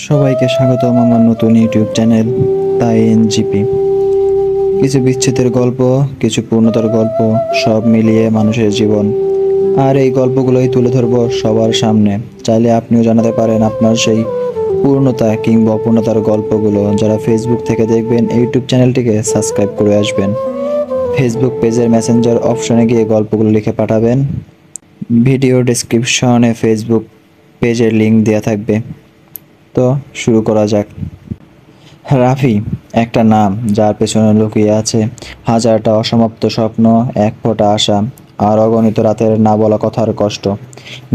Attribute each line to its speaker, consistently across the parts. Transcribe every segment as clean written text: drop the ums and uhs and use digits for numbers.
Speaker 1: সবাইকে স্বাগতম আমার নতুন ইউটিউব চ্যানেল তাই এনজিপি। কিছু বিচ্ছেদের গল্প, কিছু পূর্ণতার গল্প, সব মিলিয়ে মানুষের জীবন। আর এই গল্পগুলোই তুলে ধরবো সবার সামনে। চাইলে আপনিও জানাতে পারেন আপনার সেই পূর্ণতা কিংবা অপূর্ণতার গল্পগুলো। যারা ফেসবুক থেকে দেখবেন, ইউটিউব চ্যানেলটিকে সাবস্ক্রাইব করে আসবেন। ফেসবুক পেজের মেসেঞ্জার অপশনে গিয়ে গল্পগুলো লিখে পাঠাবেন। ভিডিও ডেসক্রিপশনে ফেসবুক পেজের লিংক দেওয়া থাকবে। তো শুরু করা যাক। রাফি একটা নাম, যার পেছনে লুকিয়ে আছে হাজারটা অসমাপ্ত স্বপ্ন, এক ফোঁটা আশা, আর অগণিত রাতের না বলা কথার কষ্ট।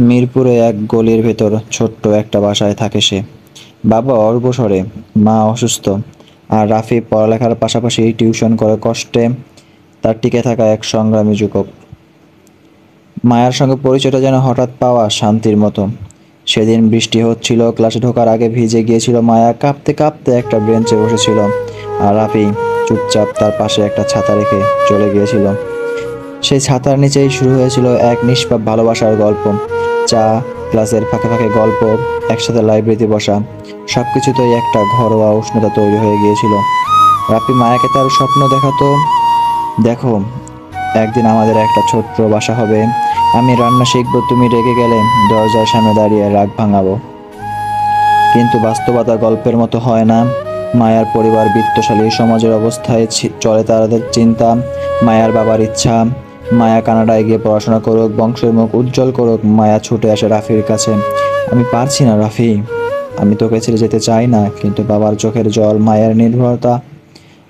Speaker 1: মিরপুরে এক গলির ভেতর ছোট্ট একটা বাসায় থাকে সে। বাবা অল্পস্বরে, মা অসুস্থ, আর রাফি পড়ালেখার পাশাপাশি টিউশন করে কষ্টে তার টিকে থাকা এক সংগ্রামী যুবক। মায়ার সঙ্গে পরিচয়টা যেন হঠাৎ পাওয়া শান্তির মতো। সেদিন বৃষ্টি হচ্ছিল, ক্লাসে ঢোকার আগে ভিজে গিয়েছিল মায়া, কাঁপতে কাঁপতে একটা বেঞ্চে বসেছিল, আর রাফি চুপচাপ তার পাশে একটা ছাতা রেখে চলে গিয়েছিল। সেই ছাতার নিচেই শুরু হয়েছিল এক নিষ্পাপ ভালোবাসার গল্প। চা, ক্লাসের ফাঁকে ফাঁকে গল্প, একসাথে লাইব্রেরিতে বসা, সব কিছুতেই একটা ঘরোয়া উষ্ণতা তৈরি হয়ে গিয়েছিল। রাফি মায়াকে তার স্বপ্ন দেখাতো, দেখো একদিন আমাদের একটা ছোট্ট বাসা হবে, আমি রান্না শিখবো, তুমি রেগে গেলে দরজার সামনে দাঁড়িয়ে রাগ ভাঙাবো। কিন্তু বাস্তবতা গল্পের মতো হয় না। মায়ার পরিবার বিত্তশালী, সমাজের অবস্থায় চলে তাদের চিন্তা। মায়ার বাবার ইচ্ছা মায়া কানাডায় গিয়ে পড়াশোনা করুক, বংশের মুখ উজ্জ্বল করুক। মায়া ছুটে আসে রাফির কাছে, আমি পারছি না রাফি, আমি তোকে ছেড়ে যেতে চাই না, কিন্তু বাবার চোখের জল, মায়ের নির্ভরতা,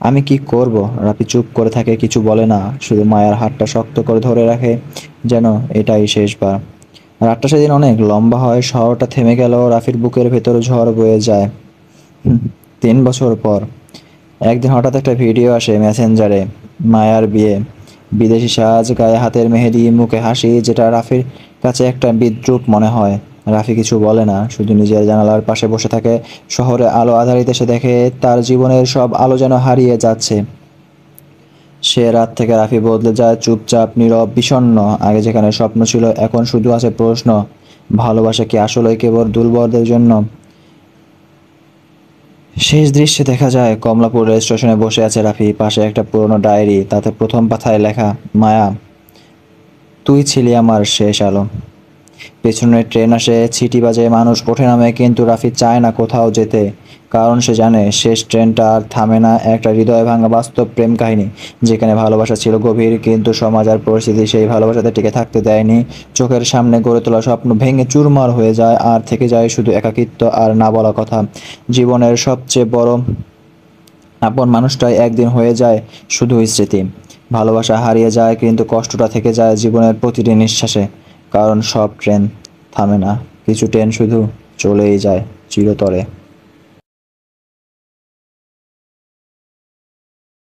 Speaker 1: আমি কি করব? রাফি চুপ করে থাকে, কিছু বলে না, শুধু মায়ের হাতটা শক্ত করে ধরে রাখে, যেন এটাই শেষবার। রাতটা সেদিন অনেক লম্বা হয়, শহরটা থেমে গেল, রাফির বুকের ভেতর ঝড় বয়ে যায়। 3 বছর পর একদিন হঠাৎ একটা ভিডিও আসে মেসেঞ্জারে, মায়ার বিয়ে, বিদেশি সাজ, গায়ে হাতের মেহেদি, মুখে হাসি, যেটা রাফির কাছে একটা বিদ্রূপ মনে হয়। রাফি কিছু বলে না, শুধু নিজের জানালার পাশে বসে থাকে। শহরে আলো আধারিতে সে দেখে তার জীবনের সব আলো যেন হারিয়ে যাচ্ছে। সে রাত থেকে রাফি বদলে যায়, চুপচাপ, নীরব, বিষণ্ণ। আগে যেখানে স্বপ্ন ছিল, এখন শুধু আছে প্রশ্ন, ভালোবাসা কি আসলেই কেবল দুর্বলদের জন্য? শেষ দৃশ্যে দেখা যায় কমলাপুর রেল স্টেশনে বসে আছে রাফি, পাশে একটা পুরনো ডায়েরি, তাতে প্রথম পাতায় লেখা, মায়া তুই ছিলি আমার শেষ আলো। পেছনে ট্রেন আসে, ছিটি বাজে, মানুষ ওঠে নামে, কিন্তু রাফি চায় না কোথাও যেতে, কারণ সে জানে শেষ ট্রেনটা আর থামে না। একটা হৃদয় ভাঙা বাস্তব প্রেম কাহিনী, যেখানে ভালোবাসা ছিল গভীর, কিন্তু সমাজ আর পরিস্থিতি সেই ভালোবাসাতে টিকে থাকতে দেয়নি। চোখের সামনে গড়ে তোলা স্বপ্ন ভেঙে চুরমার হয়ে যায়, আর থেকে যায় শুধু একাকিত্ব আর না বলা কথা। জীবনের সবচেয়ে বড় আপন মানুষটাই একদিন হয়ে যায় শুধু স্মৃতি। ভালোবাসা হারিয়ে যায়, কিন্তু কষ্টটা থেকে যায় জীবনের প্রতিটি নিঃশ্বাসে। কারণ সব ট্রেন থামে না, কিছু ট্রেন শুধু চলেই যায় চিরতরে।